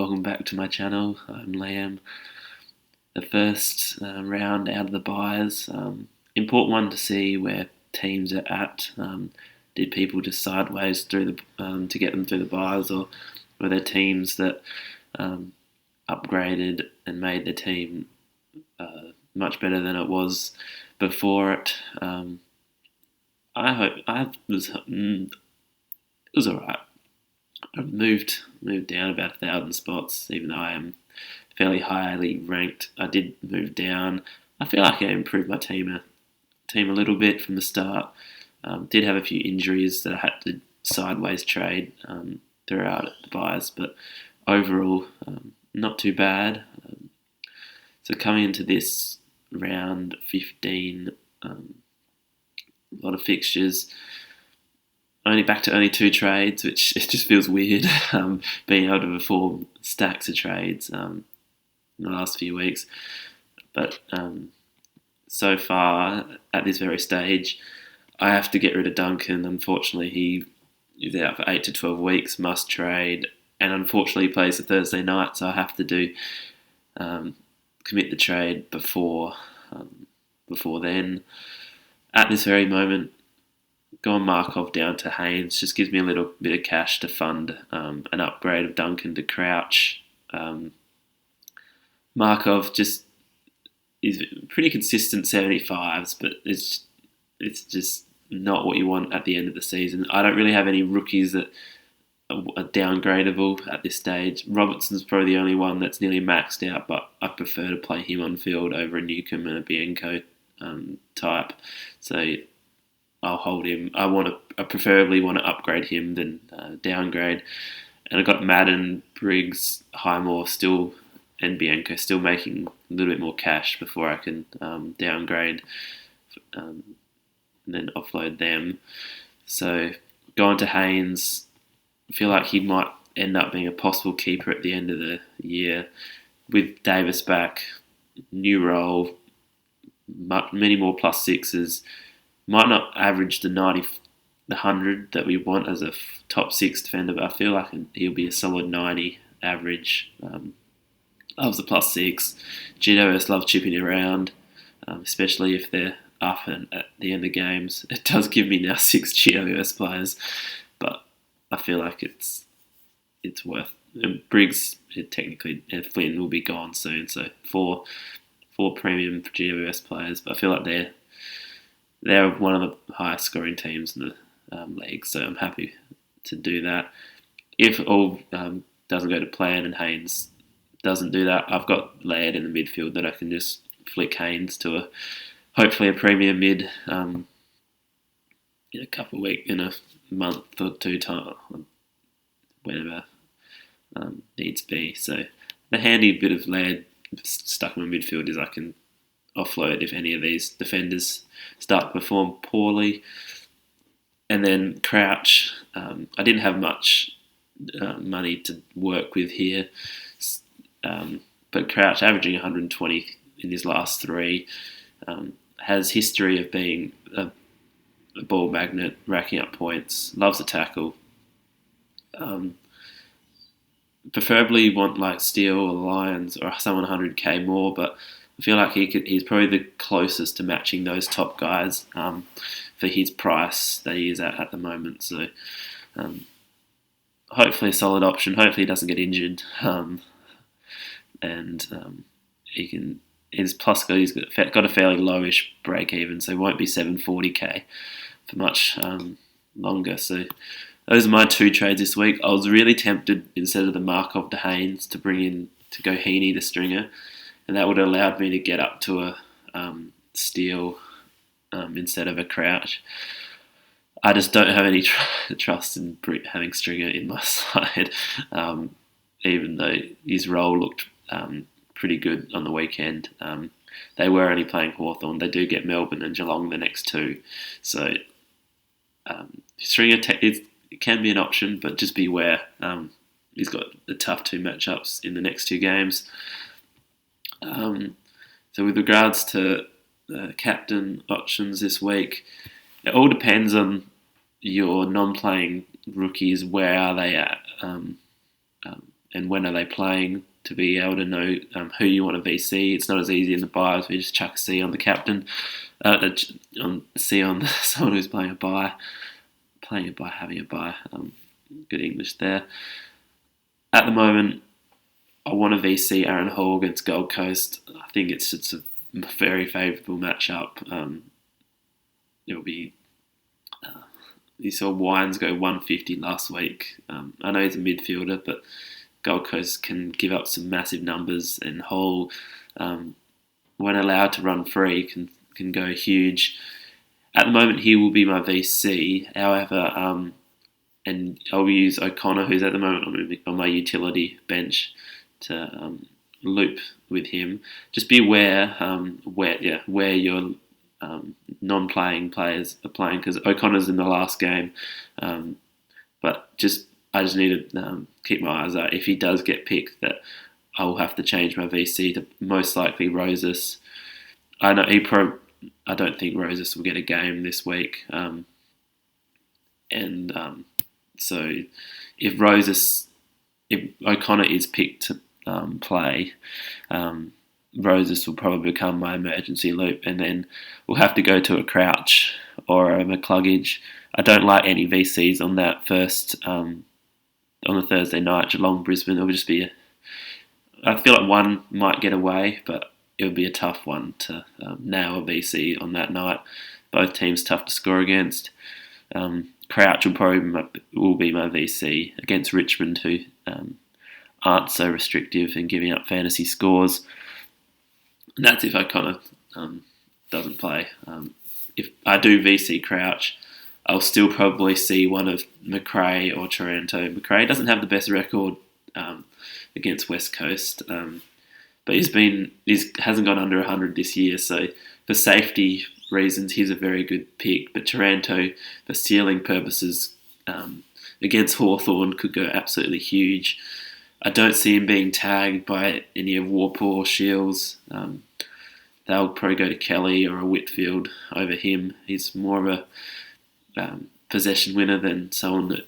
welcome back to my channel. I'm Liam. The first round out of the buys, important one to see where teams are at. Did people just sideways through the to get them through the buys, or were there teams that upgraded and made the team much better than it was before it? It was alright. I've moved down about 1,000 spots, even though I am fairly highly ranked. I did move down. I feel like I improved my team a little bit from the start. Did have a few injuries that I had to sideways trade throughout the buys, but overall, not too bad. So coming into this round 15, a lot of fixtures. Only 2 trades, which it just feels weird being able to perform stacks of trades in the last few weeks. But so far, at this very stage, I have to get rid of Duncan. Unfortunately, he is out for 8 to 12 weeks, must trade, and unfortunately he plays a Thursday night, so I have to commit the trade before then. At this very moment, gone Markov down to Haynes just gives me a little bit of cash to fund an upgrade of Duncan to Crouch. Markov just is pretty consistent 75s, but it's just not what you want at the end of the season. I don't really have any rookies that are downgradable at this stage. Robertson's probably the only one that's nearly maxed out, but I prefer to play him on field over a Newcomb and a Bianco type. So I'll hold him. I preferably want to upgrade him than downgrade. And I've got Madden, Briggs, Highmore still, and Bianco still making a little bit more cash before I can downgrade and then offload them. So going to Haynes, I feel like he might end up being a possible keeper at the end of the year. With Davis back, new role, many more plus sixes. Might not average the 100 that we want as a top 6 defender, but I feel like he'll be a solid 90 average. Loves the plus 6. GWS love chipping around, especially if they're up and at the end of games. It does give me now 6 GWS players, but I feel like it's worth. And Briggs, technically, and Flynn will be gone soon, so four premium GWS players, but I feel like they're one of the highest scoring teams in the league, so I'm happy to do that. If all doesn't go to plan and Haynes doesn't do that, I've got Laird in the midfield that I can just flick Haynes to hopefully a premium mid in a month or 2 time, whenever needs be. So the handy bit of Laird stuck in my midfield is I can offload if any of these defenders start to perform poorly. And then Crouch, I didn't have much money to work with here, but Crouch averaging 120 in his last 3, has history of being a ball magnet, racking up points, loves a tackle. Preferably want like Steele or Lions or someone 100k more, but I feel like he's probably the closest to matching those top guys for his price that he is at the moment. So hopefully a solid option. Hopefully he doesn't get injured, and he can. He's got a fairly lowish break even, so it won't be 740k for much longer. So those are my 2 trades this week. I was really tempted, instead of the Markov to Haynes, to go Heaney to Stringer, and that would have allowed me to get up to a Steele instead of a Crouch. I just don't have any trust in having Stringer in my side, even though his role looked pretty good on the weekend. They were only playing Hawthorn. They do get Melbourne and Geelong the next 2. So Stringer it can be an option, but just beware. He's got the tough 2 matchups in the next 2 games. So with regards to captain options this week, it all depends on your non-playing rookies. Where are they at? and when are they playing to be able to know who you want to VC. It's not as easy in the buys where you just chuck a C on the captain, C on someone who's playing a buy, having a buy. Good English there. At the moment, I want to VC Aaron Hall against Gold Coast. I think it's a very favourable matchup. It'll be. You saw Wines go 150 last week. I know he's a midfielder, but Gold Coast can give up some massive numbers, and Hall, when allowed to run free, can go huge. At the moment, he will be my VC. However, and I'll use O'Connor, who's at the moment on my utility bench, to loop with him. Just be aware where your non-playing players are playing, because O'Connor's in the last game. But I just need to keep my eyes out. If he does get picked, that I will have to change my VC to most likely Rosas. I don't think Rosas will get a game this week. So if O'Connor is picked to play, Rosas will probably become my emergency loop, and then we'll have to go to a Crouch or a McCluggage. I don't like any VCs on that first on the Thursday night, Geelong Brisbane. It'll just be I feel like one might get away, but it would be a tough one to nail a VC on that night. Both teams tough to score against. Crouch will be my VC against Richmond, who aren't so restrictive in giving up fantasy scores. And that's if O'Connor doesn't play. If I do VC Crouch, I'll still probably see one of McRae or Taranto. McRae doesn't have the best record against West Coast, but he hasn't gone under 100 this year. So for safety reasons, he's a very good pick. But Taranto, for ceiling purposes, against Hawthorn could go absolutely huge. I don't see him being tagged by any of Warpaw or Shields. They'll probably go to Kelly or a Whitfield over him. He's more of a possession winner than someone that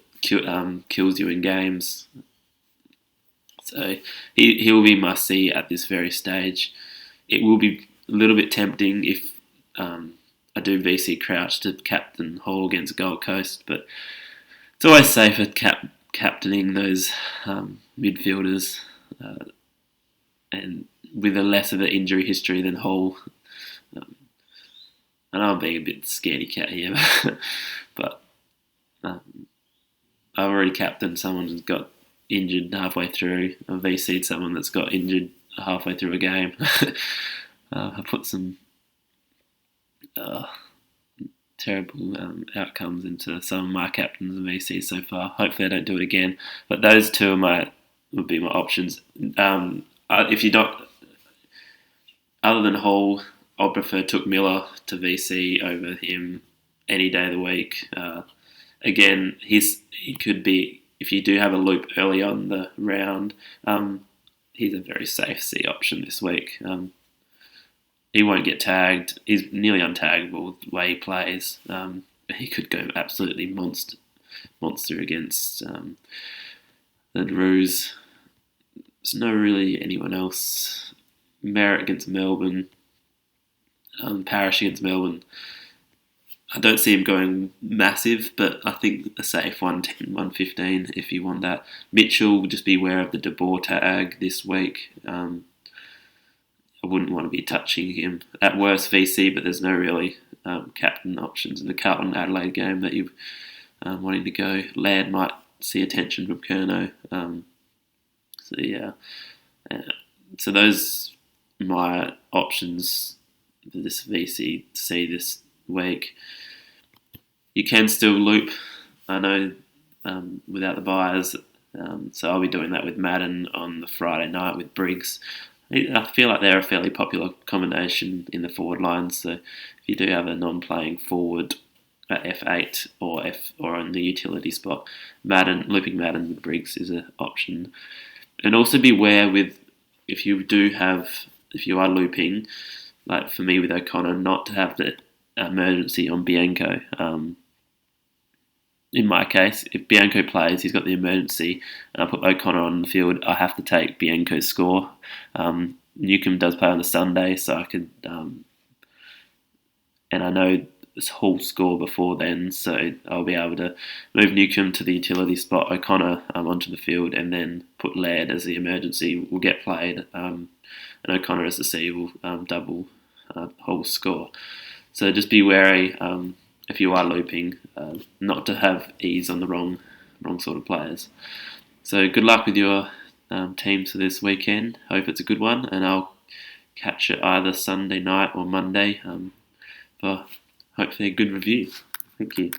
kills you in games. So he will be must see at this very stage. It will be a little bit tempting if I do VC Crouch to captain Hall against Gold Coast, but it's always safer captaining those midfielders and with a less of an injury history than Hall. I know I'm being a bit scaredy cat here, but I've already captained someone who's got injured halfway through. I've VC'd someone that's got injured halfway through a game. I put some terrible outcomes into some of my captains and VCs so far. Hopefully I don't do it again. But those two would be my options. If you don't, other than Hall, I'd prefer Took Miller to VC over him any day of the week. Again, he could be, if you do have a loop early on the round, he's a very safe C option this week. He won't get tagged. He's nearly untaggable the way he plays. He could go absolutely monster against the Roos. There's no really anyone else. Merritt against Melbourne. Parrish against Melbourne. I don't see him going massive, but I think a safe 110, 115 if you want that. Mitchell, just be aware of the De Boer tag this week. I wouldn't want to be touching him. At worst, VC, but there's no really captain options in the Carlton Adelaide game that you're wanting to go. Laird might see attention from Curnow. So those are my options for this VCC this week. You can still loop, I know, without the buyers. So I'll be doing that with Madden on the Friday night with Briggs. I feel like they're a fairly popular combination in the forward line. So if you do have a non-playing forward at F8 or on the utility spot, looping Madden with Briggs is an option. And also beware if you are looping, like for me with O'Connor, not to have the emergency on Bianco. in my case, if Bianco plays, he's got the emergency, and I put O'Connor on the field, I have to take Bianco's score. Newcombe does play on the Sunday, so I could, and I know this whole score before then, so I'll be able to move Newcombe to the utility spot, O'Connor onto the field, and then put Laird as the emergency will get played, and O'Connor as the C will double whole score. So just be wary if you are looping, not to have ease on the wrong sort of players. So good luck with your teams for this weekend. Hope it's a good one, and I'll catch it either Sunday night or Monday for hopefully a good review. Thank you.